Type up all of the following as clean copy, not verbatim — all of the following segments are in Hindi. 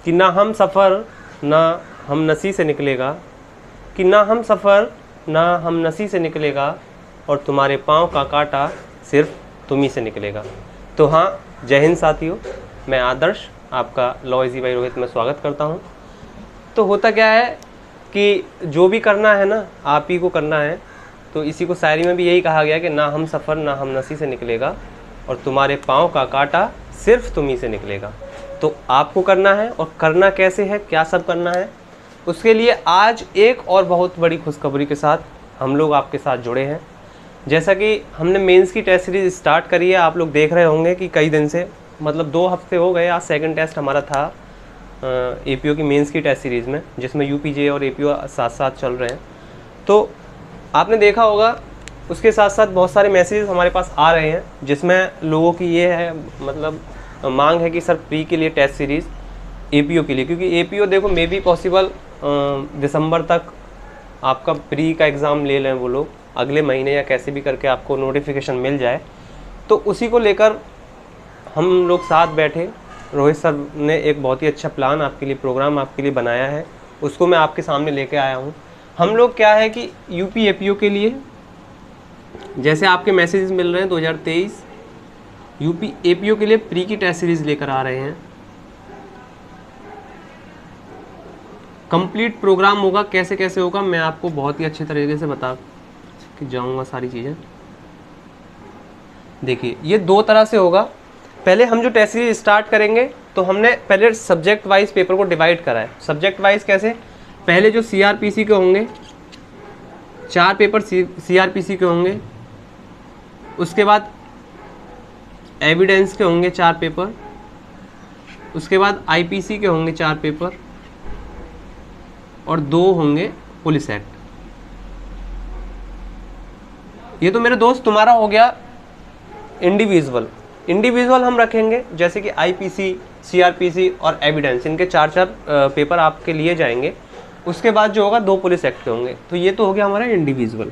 कि ना हम सफ़र ना हम नसी से निकलेगा, कि ना हम सफ़र ना हम नसी से निकलेगा, और तुम्हारे पाँव का कांटा सिर्फ तुम ही से निकलेगा। तो हाँ, जय हिंद साथियों, मैं आदर्श आपका लॉ इजी बाय रोहित में स्वागत करता हूँ। तो होता क्या है कि जो भी करना है ना आप ही को करना है। तो इसी को शायरी में भी यही कहा गया कि ना हम सफ़र ना हम नसी से निकलेगा, और तुम्हारे पाँव का कांटा सिर्फ तुम ही से निकलेगा। तो आपको करना है, और करना कैसे है, क्या सब करना है, उसके लिए आज एक और बहुत बड़ी खुशखबरी के साथ हम लोग आपके साथ जुड़े हैं। जैसा कि हमने मेंस की टेस्ट सीरीज़ स्टार्ट करी है, आप लोग देख रहे होंगे कि कई दिन से, मतलब 2 हफ्ते हो गए। आज सेकंड टेस्ट हमारा था एपीओ की मेंस की टेस्ट सीरीज़ में, जिसमें यूपीजे और एपीओ साथ साथ चल रहे हैं। तो आपने देखा होगा, उसके साथ साथ बहुत सारे मैसेजेस हमारे पास आ रहे हैं, जिसमें लोगों की ये है, मतलब मांग है कि सर प्री के लिए टेस्ट सीरीज़ एपीओ के लिए, क्योंकि एपीओ देखो मे बी पॉसिबल दिसंबर तक आपका प्री का एग्ज़ाम ले लें वो लोग, अगले महीने या कैसे भी करके आपको नोटिफिकेशन मिल जाए। तो उसी को लेकर हम लोग साथ बैठे, रोहित सर ने एक बहुत ही अच्छा प्लान आपके लिए, प्रोग्राम आपके लिए बनाया है, उसको मैं आपके सामने लेके आया हूँ। हम लोग क्या है कि यूपी एपीओ के लिए, जैसे आपके मैसेजेस मिल रहे हैं 2023 यूपी एपीओ के लिए प्री की टेस्ट सीरीज़ लेकर आ रहे हैं। कंप्लीट प्रोग्राम होगा, कैसे कैसे होगा मैं आपको बहुत ही अच्छे तरीके से बता के जाऊंगा सारी चीज़ें। देखिए, ये 2 तरह से होगा। पहले हम जो टेस्ट सीरीज स्टार्ट करेंगे तो हमने पहले सब्जेक्ट वाइज पेपर को डिवाइड करा है। सब्जेक्ट वाइज कैसे, पहले जो सीआरपीसी के होंगे 4 पेपर सीआरपीसी के होंगे, उसके बाद एविडेंस के होंगे 4 पेपर, उसके बाद आईपीसी के होंगे 4 पेपर, और 2 होंगे पुलिस एक्ट। ये तो मेरे दोस्त तुम्हारा हो गया इंडिविजुअल हम रखेंगे, जैसे कि आईपीसी, सीआरपीसी और एविडेंस, इनके 4 पेपर आपके लिए जाएंगे। उसके बाद जो होगा 2 पुलिस एक्ट के होंगे। तो ये तो हो गया हमारा इंडिविजुअल।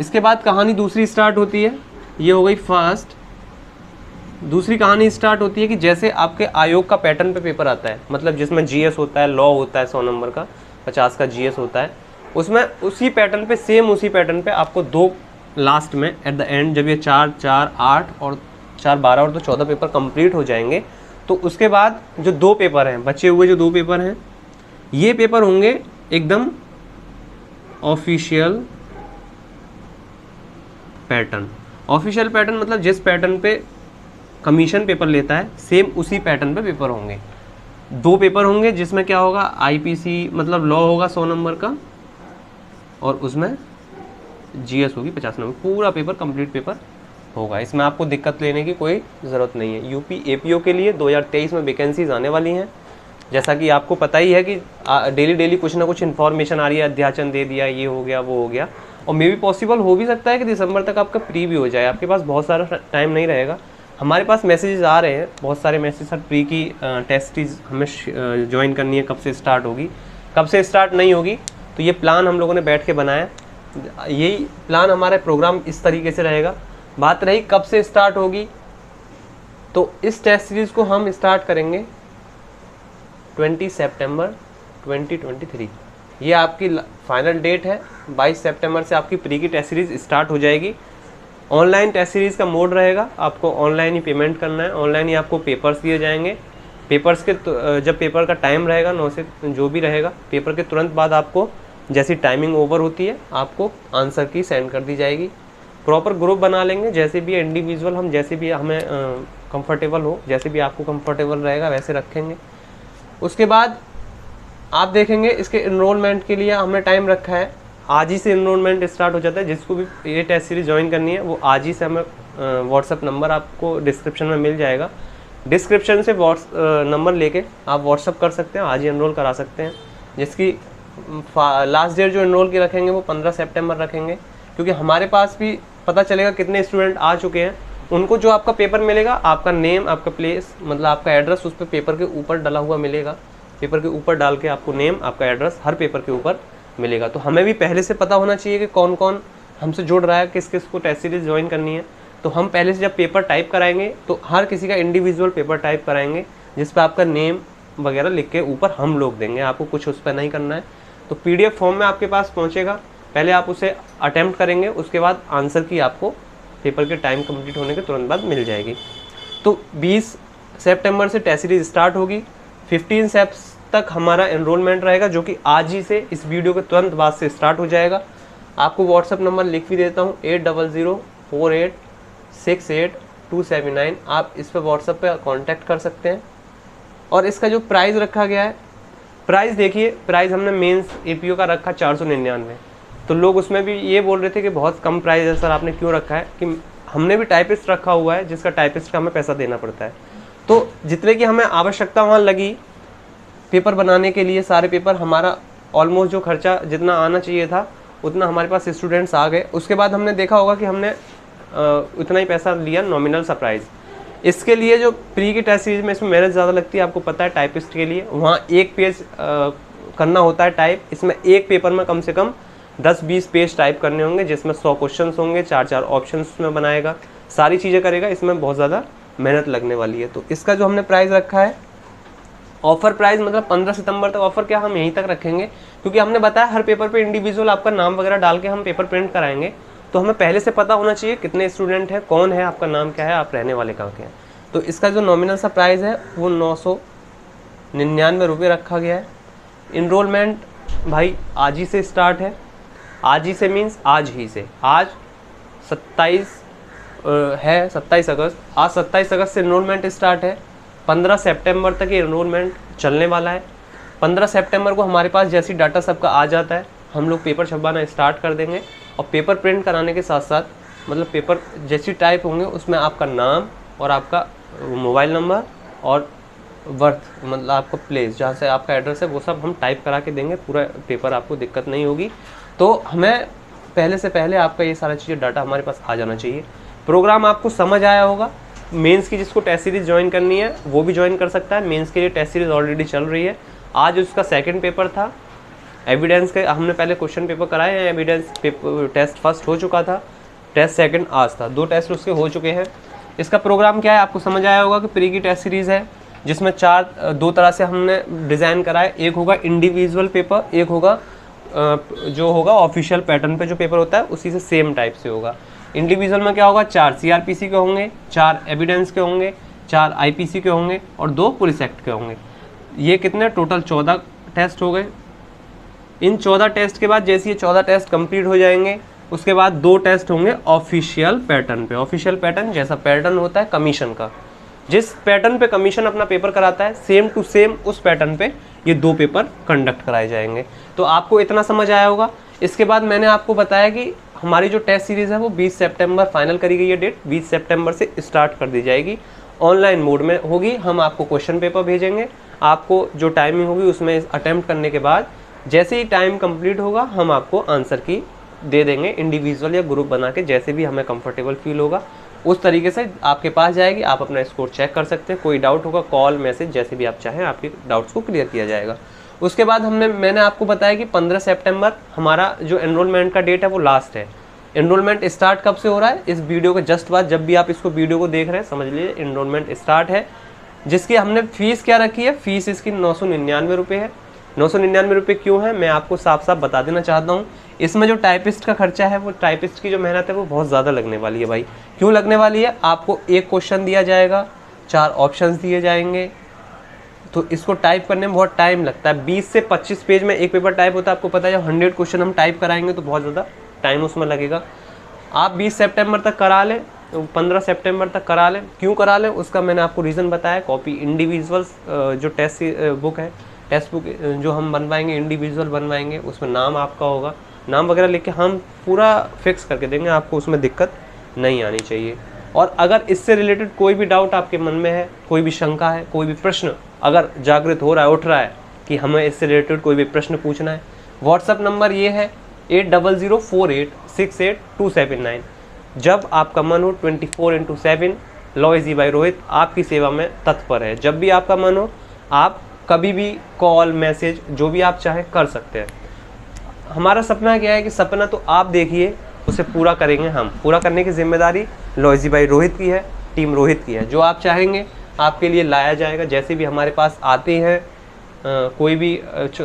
इसके बाद कहानी दूसरी स्टार्ट होती है, ये हो गई फर्स्ट। दूसरी कहानी स्टार्ट होती है कि जैसे आपके आयोग का पैटर्न पे पेपर आता है, मतलब जिसमें जीएस होता है, लॉ होता है 100 नंबर का, 50 का जीएस होता है, उसमें उसी पैटर्न पे, सेम उसी पैटर्न पे आपको 2 लास्ट में एट द एंड, जब ये 4, 4, 8 और 4, 12 और तो 14 पेपर कंप्लीट हो जाएंगे, तो उसके बाद जो 2 पेपर हैं, बचे हुए जो 2 पेपर हैं, ये पेपर होंगे एकदम ऑफिशियल पैटर्न। ऑफिशियल पैटर्न मतलब जिस पैटर्न पे कमीशन पेपर लेता है, सेम उसी पैटर्न पे पेपर होंगे। 2 पेपर होंगे जिसमें क्या होगा, आईपीसी मतलब लॉ होगा 100 नंबर का, और उसमें जीएस होगी 50 नंबर। पूरा पेपर कंप्लीट पेपर होगा, इसमें आपको दिक्कत लेने की कोई ज़रूरत नहीं है। यूपी एपीओ के लिए 2023 में वैकेंसीज आने वाली हैं। जैसा कि आपको पता ही है कि डेली कुछ ना कुछ इन्फॉर्मेशन आ रही है, अध्याचन दे दिया, ये हो गया, वो हो गया, और मे भी पॉसिबल हो भी सकता है कि दिसंबर तक आपका प्री भी हो जाए। आपके पास बहुत सारा टाइम नहीं रहेगा। हमारे पास मैसेजेस आ रहे हैं, बहुत सारे मैसेज, सर प्री की टेस्ट हमें ज्वाइन करनी है, कब से स्टार्ट होगी, कब से स्टार्ट नहीं होगी। तो ये प्लान हम लोगों ने बैठ के बनाया, यही प्लान हमारा प्रोग्राम इस तरीके से रहेगा। बात रही कब से स्टार्ट होगी, तो इस टेस्ट सीरीज़ को हम स्टार्ट करेंगे 20 सितंबर 2023। ये आपकी फाइनल डेट है। 22 सितंबर से आपकी प्री की टेस्ट सीरीज़ स्टार्ट हो जाएगी। ऑनलाइन टेस्ट सीरीज़ का मोड रहेगा, आपको ऑनलाइन ही पेमेंट करना है, ऑनलाइन ही आपको पेपर्स दिए जाएंगे। पेपर्स के जब पेपर का टाइम रहेगा 9 से जो भी रहेगा, पेपर के तुरंत बाद आपको जैसी टाइमिंग ओवर होती है, आपको आंसर की सेंड कर दी जाएगी। प्रॉपर ग्रुप बना लेंगे, जैसे भी इंडिविजुअल हम, जैसे भी हमें कंफर्टेबल हो, जैसे भी आपको कंफर्टेबल रहेगा वैसे रखेंगे। उसके बाद आप देखेंगे इसके इनरोलमेंट के लिए हमने टाइम रखा है, आज ही से इनरोलमेंट स्टार्ट हो जाता है। जिसको भी ये टेस्ट सीरीज ज्वाइन करनी है वो आज ही से, हमें व्हाट्सअप नंबर आपको डिस्क्रिप्शन में मिल जाएगा, डिस्क्रिप्शन से नंबर लेके आप व्हाट्सअप कर सकते हैं, आज ही एनरोल करा सकते हैं। जिसकी लास्ट डेट जो एनरोल की रखेंगे वो 15 सितंबर रखेंगे, क्योंकि हमारे पास भी पता चलेगा कितने स्टूडेंट आ चुके हैं। उनको जो आपका पेपर मिलेगा, आपका नेम, आपका प्लेस, मतलब आपका एड्रेस उस पर पेपर के ऊपर डला हुआ मिलेगा। पेपर के ऊपर डाल के आपको नेम, आपका एड्रेस हर पेपर के ऊपर मिलेगा। तो हमें भी पहले से पता होना चाहिए कि कौन कौन हमसे जुड़ रहा है, किस किस को टेस्ट सीरीज ज्वाइन करनी है। तो हम पहले से जब पेपर टाइप कराएंगे तो हर किसी का इंडिविजुअल पेपर टाइप कराएंगे, जिस पर आपका नेम वगैरह लिख के ऊपर हम लोग देंगे, आपको कुछ उस पर नहीं करना है। तो पीडीएफ फॉर्म में आपके पास पहुंचेगा, पहले आप उसे अटेम्प्ट करेंगे, उसके बाद आंसर की आपको पेपर के टाइम कंप्लीट होने के तुरंत बाद मिल जाएगी। तो 20 सितंबर से टेस्ट सीरीज स्टार्ट होगी, 15 सितंबर तक हमारा एनरोलमेंट रहेगा, जो कि आज ही से इस वीडियो के तुरंत बाद से स्टार्ट हो जाएगा। आपको व्हाट्सअप नंबर लिख भी देता हूँ 8004868279, आप इस पर व्हाट्सअप पे कांटेक्ट कर सकते हैं। और इसका जो प्राइस रखा गया है, प्राइस देखिए, प्राइस हमने मेंस एपीओ का रखा 499। तो लोग उसमें भी ये बोल रहे थे कि बहुत कम प्राइस है सर, आपने क्यों रखा है, कि हमने भी टाइपिस्ट रखा हुआ है, जिसका टाइपिस्ट का हमें पैसा देना पड़ता है। तो जितने की हमें आवश्यकता वहाँ लगी पेपर बनाने के लिए, सारे पेपर हमारा ऑलमोस्ट जो खर्चा जितना आना चाहिए था उतना हमारे पास स्टूडेंट्स आ गए। उसके बाद हमने देखा होगा कि हमने उतना ही पैसा लिया, नॉमिनल सा प्राइस। इसके लिए जो प्री की टेस्ट सीरीज में इसमें मेहनत ज़्यादा लगती है, आपको पता है टाइपिस्ट के लिए वहाँ एक पेज करना होता है टाइप, इसमें एक पेपर में कम से कम 10-20 पेज टाइप करने होंगे, जिसमें 100 क्वेश्चन होंगे, 4-4 ऑप्शन में बनाएगा, सारी चीज़ें करेगा, इसमें बहुत ज़्यादा मेहनत लगने वाली है। तो इसका जो हमने प्राइस रखा है, ऑफर प्राइस मतलब 15 सितंबर तक ऑफर क्या हम यहीं तक रखेंगे, क्योंकि हमने बताया हर पेपर पे इंडिविजुअल आपका नाम वगैरह डाल के हम पेपर प्रिंट कराएंगे। तो हमें पहले से पता होना चाहिए कितने स्टूडेंट हैं, कौन है, आपका नाम क्या है, आप रहने वाले कहाँ के हैं। तो इसका जो नॉमिनल सा प्राइस है वो 999 रुपये रखा गया है। इनरोलमेंट भाई आज ही से स्टार्ट है, आज ही से मीन्स आज ही से, आज 27 है 27 अगस्त, आज 27 अगस्त से इनरोलमेंट स्टार्ट है। 15 सितंबर तक ये इनरोलमेंट चलने वाला है। 15 सितंबर को हमारे पास जैसी डाटा सबका आ जाता है, हम लोग पेपर छपवाना स्टार्ट कर देंगे। और पेपर प्रिंट कराने के साथ साथ मतलब पेपर जैसी टाइप होंगे उसमें आपका नाम और आपका मोबाइल नंबर और वर्थ मतलब आपका प्लेस जहाँ से आपका एड्रेस है वो सब हम टाइप करा के देंगे। पूरा पेपर आपको दिक्कत नहीं होगी। तो हमें पहले से पहले आपका ये सारा चीज़ें डाटा हमारे पास आ जाना चाहिए। प्रोग्राम आपको समझ आया होगा। मेंस की जिसको टेस्ट सीरीज ज्वाइन करनी है वो भी ज्वाइन कर सकता है। मेंस के लिए टेस्ट सीरीज ऑलरेडी चल रही है। आज उसका सेकंड पेपर था। एविडेंस के हमने पहले क्वेश्चन पेपर कराए हैं। एविडेंस पेपर टेस्ट फर्स्ट हो चुका था, टेस्ट सेकंड आज था, 2 टेस्ट उसके हो चुके हैं। इसका प्रोग्राम क्या है आपको समझ आया होगा कि प्री की टेस्ट सीरीज़ है जिसमें 2 तरह से हमने डिज़ाइन कराए। एक होगा इंडिविजुअल पेपर, एक होगा जो होगा ऑफिशियल पैटर्न पे जो पेपर होता है उसी से सेम टाइप से होगा। इंडिविजुअल में क्या होगा, 4 CRPC के होंगे, 4 एविडेंस के होंगे, 4 IPC के होंगे और 2 पुलिस एक्ट के होंगे। ये कितने टोटल 14 टेस्ट हो गए। इन 14 टेस्ट के बाद जैसे ये 14 टेस्ट कंप्लीट हो जाएंगे उसके बाद 2 टेस्ट होंगे ऑफिशियल पैटर्न पे। ऑफिशियल पैटर्न जैसा पैटर्न होता है कमीशन का, जिस पैटर्न पे कमीशन अपना पेपर कराता है सेम टू सेम उस पैटर्न पे ये 2 पेपर कंडक्ट कराए जाएंगे। तो आपको इतना समझ आया होगा। इसके बाद मैंने आपको बताया कि हमारी जो टेस्ट सीरीज़ है वो 20 सितंबर फाइनल करी गई है डेट, 20 सितंबर से स्टार्ट कर दी जाएगी। ऑनलाइन मोड में होगी। हम आपको क्वेश्चन पेपर भेजेंगे, आपको जो टाइमिंग होगी उसमें अटैम्प्ट करने के बाद जैसे ही टाइम कंप्लीट होगा हम आपको आंसर की दे देंगे, इंडिविजुअल या ग्रुप बना के जैसे भी हमें कंफर्टेबल फील होगा उस तरीके से आपके पास जाएगी। आप अपना स्कोर चेक कर सकते हैं। कोई डाउट होगा कॉल मैसेज जैसे भी आप चाहें आपके डाउट्स को क्लियर किया जाएगा। उसके बाद मैंने आपको बताया कि 15 सितंबर हमारा जो एनरोलमेंट का डेट है वो लास्ट है। एनरोलमेंट स्टार्ट कब से हो रहा है, इस वीडियो के जस्ट बाद जब भी आप इसको वीडियो को देख रहे हैं समझ लीजिए एनरोलमेंट स्टार्ट है। जिसकी हमने फीस क्या रखी है, फीस इसकी 999 रुपये है। 999 रुपये क्यों है मैं आपको साफ साफ बता देना चाहता हूँ। इसमें जो टाइपिस्ट का खर्चा है वो टाइपिस्ट की जो मेहनत है वो बहुत ज़्यादा लगने वाली है भाई। क्यों लगने वाली है, आपको एक क्वेश्चन दिया जाएगा, 4 ऑप्शंस दिए जाएंगे, तो इसको टाइप करने में बहुत टाइम लगता है। 20 से 25 पेज में एक पेपर टाइप होता है। आपको पता है जब 100 क्वेश्चन हम टाइप कराएंगे तो बहुत ज़्यादा टाइम उसमें लगेगा। आप 20 सितंबर तक करा लें, 15 सितंबर तक करा लें। क्यों करा लें उसका मैंने आपको रीज़न बताया। कॉपी इंडिविजुअल्स जो टेस्ट बुक है, टेक्स्ट बुक जो हम बनवाएंगे इंडिविजुअल बनवाएंगे, उसमें नाम आपका होगा, नाम वगैरह लिख के हम पूरा फिक्स करके देंगे, आपको उसमें दिक्कत नहीं आनी चाहिए। और अगर इससे रिलेटेड कोई भी डाउट आपके मन में है, कोई भी शंका है, कोई भी प्रश्न अगर जागृत हो रहा है, उठ रहा है कि हमें इससे रिलेटेड कोई भी प्रश्न पूछना है, व्हाट्सअप नंबर ये है 8004868279। जब आपका मन हो 24/7 लॉ इजी बाय रोहित आपकी सेवा में तत्पर है। जब भी आपका मन हो आप कभी भी कॉल मैसेज जो भी आप चाहें कर सकते हैं। हमारा सपना क्या है कि सपना तो आप देखिए, उसे पूरा करेंगे हम। पूरा करने की जिम्मेदारी लॉ इजी बाय रोहित की है, टीम रोहित की है। जो आप चाहेंगे आपके लिए लाया जाएगा। जैसे भी हमारे पास आते हैं कोई भी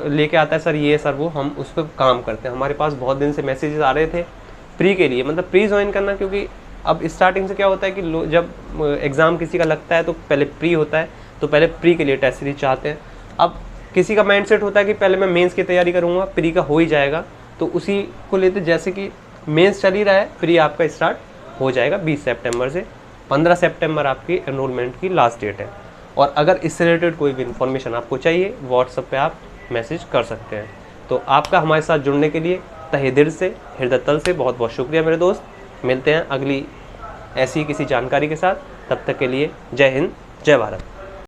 लेके आता है सर ये सर वो, हम उस पर काम करते हैं। हमारे पास बहुत दिन से मैसेजेस आ रहे थे प्री के लिए, मतलब प्री ज्वाइन करना, क्योंकि अब स्टार्टिंग से क्या होता है कि जब एग्ज़ाम किसी का लगता है तो पहले प्री होता है, तो पहले प्री के लिए टेस्ट सीरीज चाहते हैं। अब किसी का माइंडसेट होता है कि पहले मैं मेंस की तैयारी करूँगा, प्री का हो ही जाएगा, तो उसी को लेते, जैसे कि मेंस चल ही रहा है, प्री आपका स्टार्ट हो जाएगा 20 सितंबर से। 15 सितंबर आपकी एनरोलमेंट की लास्ट डेट है। और अगर इससे रिलेटेड कोई भी इन्फॉर्मेशन आपको चाहिए, व्हाट्सएप पे आप मैसेज कर सकते हैं। तो आपका हमारे साथ जुड़ने के लिए तहे दिल से, हृदय तल से बहुत बहुत शुक्रिया मेरे दोस्त। मिलते हैं अगली ऐसी किसी जानकारी के साथ, तब तक के लिए जय हिंद, जय भारत।